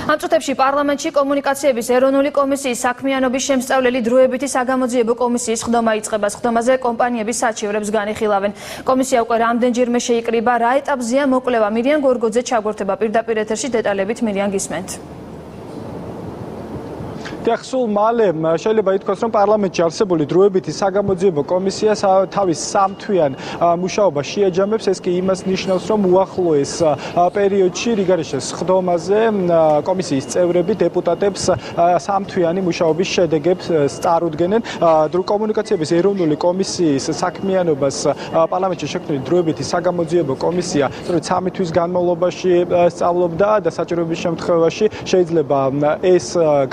ამ წუთებში პარლამენტში კომუნიკაციების ეროვნული კომისიის საქმიანობის შემსწავლელი დროებითი საგამოძიებო კომისიის ხდომა იწყება. ხდომაზე კომპანიების საჩივრებს განიხილავენ. კომისია უკვე რამდენჯერმე შეიკრიბა, რა ეტაპზეა მოკვლევა. მირიან გორგოძე ჩაგვერთება პირდაპირ ეთერში დეტალებით. მირიან, გისმენთ. სულ მალე შეიძლება ითქვას, რომ პარლამენტში არსებული დროებითი საგამოძიებო კომისია თავის სამთვიან მუშაობას შეაჯამებს. ეს კი იმას ნიშნავს, რომ უახლოეს პერიოდში რიგარეშეს ხდომაზე კომისიის წევრები დეპუტატებს სამთვიანი მუშაობის შედეგებს წარუდგენენ. კომუნიკაციების ეროვნული კომისიის საქმიანობას პარლამენტში შექმნილი დროებითი საგამოძიებო კომისია სწორედ 3 თვის განმავლობაში სწავლობდა და საჭიროების შემთხვევაში შეიძლება ეს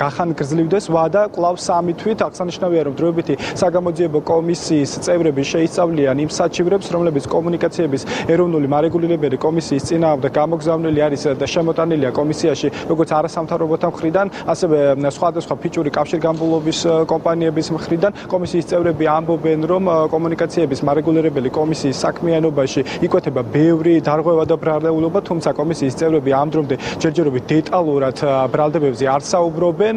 გახანგრძლივდეს ვადა კვლავ 3 თვით. აღსანიშნავია, რომ დროებითი საგამოძიებო კომისიის წევრები შეისწავლიან იმ საჩივრებს, რომლებიც კომუნიკაციების ეროვნული მარეგულირებელი კომისიის წინააღმდეგ გამოგზავნილი არის და შემოტანილია კომისიაში როგორც არასამთავრობოთა მხრიდან, ასევე სხვადასხვა ფიჭური კავშირგაბმულობის კომპანიების მხრიდან. კომისიის წევრები ამბობენ, რომ კომუნიკაციების მარეგულირებელი კომისიის საქმიანობაში იკვეთება ბევრი დარღვევა და ბრალდეულობა, თუმცა კომისიის წევრები ამ დრომდე ჯერჯერობით დეტალურად ბრალდებებზე არ საუბრობენ.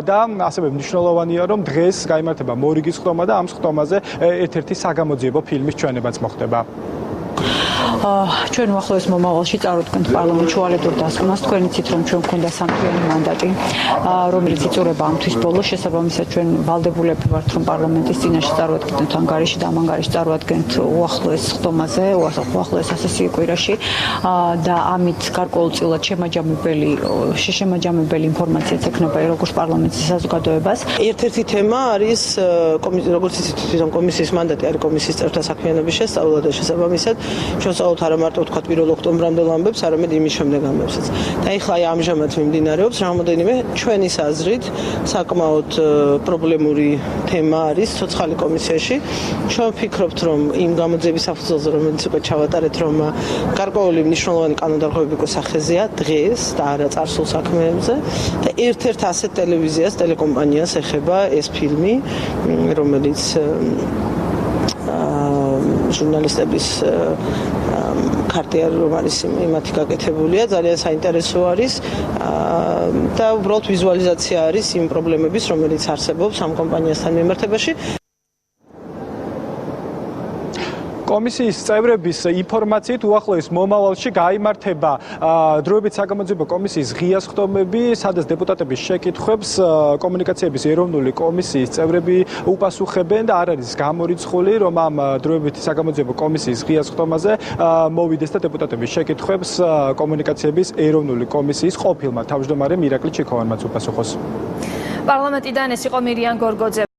და ასევე მნიშვნელოვანია, რომ დღეს გაიმართება მორიგის ხდომა და ამ ხდომაზე ერთ-ერთი საგამოძიებო ფილმის ჩვენებაც მოხდება. ჩვენ უახლოეს მომავალში წარუდგენთ პარლამენტში ვალედურ დასკვნას. თქვენ იცით, რომ ჩვენ გვქონდა სამთვიანი მანდატი, რომელიც იწურება ამ თვის ბოლოს. შესაბამისად, ჩვენ ვალდებულები ვართ, რომ პარლამენტის წინაშე წარუადგენთ ანგარიში და ამ ანგარიში წარუადგენთ უახლოეს ხდომაზე, უახლოეს ასესიო კვირაში და ამით გარკვეულწილად შემაჯამებელი ინფორმაციაც ექნება როგორც პარლამენტის საზოგადოებას. ერთ-ერთი თემა არის, როგორც იცით, თვითონ კომისიის მანდატი არის კომისიის წევრთა საქმიანობის შესწავლა და შესაბამისად ჩვენ საუბრობთ არა მარტო თქვა 1 ოქტომბრამდელ ამბებს, არამედ იმის შემდეგ ამბებსაც. და ეხლა ამჟამად მიმდინარეობს რამოდენიმე ჩვენის აზრით საკმაოდ პრობლემური თემა არის ცოცხალი კომისიაში. ჩვენ ვფიქრობთ, რომ იმ გამოძიების საფუძველზე, რომელიც უკვე ჩავატარეთ, რომ გარკვეული მნიშვნელოვანი კანონდარღვევები გვესახეზეა დღეს და არა წარსულ საქმეებზე და ერთ-ერთ ასეთ ტელევიზიას, ტელეკომპანიას ეხება ეს ფილმი, რომელიც ჟურნალისტების ქარტია რომ არის იმათი გაკეთებულია, ძალიან საინტერესო არის და უბრალოდ ვიზუალიზაცია არის იმ პრობლემების, რომელიც არსებობს ამ კომპანიასთან მიმართებაში. კომისიის წევრების ინფორმაციით უახლოეს მომავალში გაიმართება დროებითი საგამოძიებო კომისიის ღია ხდომები, სადაც დეპუტატების შეკითხვებს კომუნიკაციების ეროვნული კომისიის წევრები უპასუხებენ და არ არის გამორიცხული, რომ ამ დროებითი საგამოძიებო კომისიის ღია ხდომაზე მოვიდეს და დეპუტატების შეკითხვებს კომუნიკაციების ეროვნული კომისიის ყოფილმა თავმჯდომარემ ირაკლი ჩიქოვანმაც უპასუხოს. პარლამენტიდან ეს იყო მირიან გორგოძე.